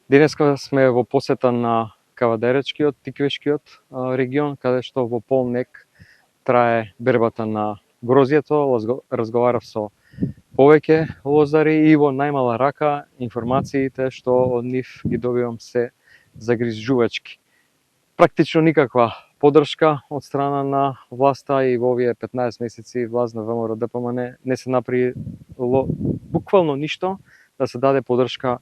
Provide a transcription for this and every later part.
Денеска сме во посета на Кавадаречкиот, Тиквешкиот регион, каде што во полнек трае бербата на грозјето. Разговарав со повеќе лозари и во најмала рака информациите што од нив ги добивам се загрижувачки. Практично никаква поддршка од страна на власта и во овие 15 месеци власт на ВМРО ДПМН не се направи буквално ништо да се даде поддршка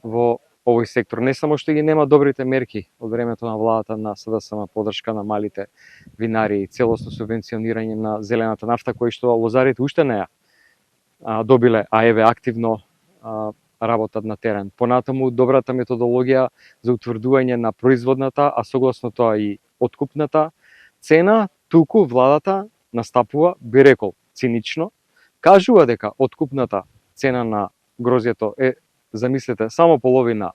во овој сектор. Не само што ги нема добрите мерки од времето на владата на СДСМ, поддршка на малите винари, целосно субвенционирање на зелената нафта, кој што лозарите уште не ја добиле, а еве активно работат на терен. Понатаму добрата методологија за утврдување на производната, а согласно тоа и откупната цена, туку владата настапува, би рекол, цинично, кажува дека откупната цена на грозјето е, замислете, само половина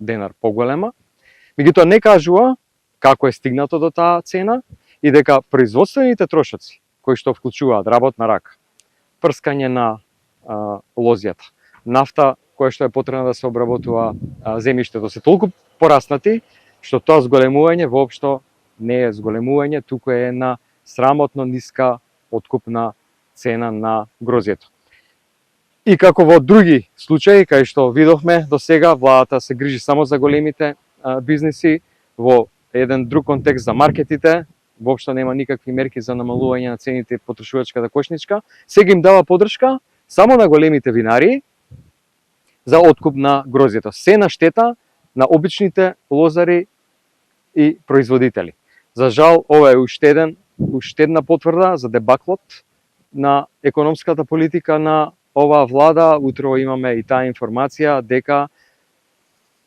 денар поголема, меѓутоа не кажува како е стигнато до таа цена и дека производствените трошоци кои што вклучуваат работна рака, прскање на лозјата, нафта која што е потребна да се обработува земјиштето, се толку пораснати што тоа зголемување воопшто не е зголемување, туку е една срамотно ниска откупна цена на грозјето. И како во други случаи, кај што видовме до сега, владата се грижи само за големите бизниси, во еден друг контекст за маркетите, воопшто нема никакви мерки за намалување на цените потрошувачката кошничка, сега им дава поддршка само на големите винари за откуп на грозјето. Се на штета на обичните лозари и производители. За жал, ова е уште една потврда за дебаклот на економската политика на оваа влада. Утро имаме и таа информација дека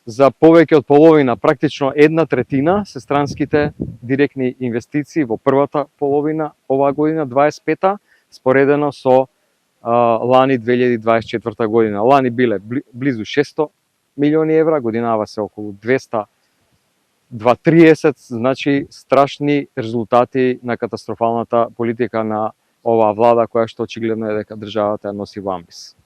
за повеќе од половина, практично 1/3 се странските директни инвестиции во првата половина оваа година, 25-та, споредено со лани 2024 година. Лани биле близу 600 милиони евра, годинава се околу 230, значи страшни резултати на катастрофалната политика на оваа влада, која што очигледно е дека државата ја носи во амбис.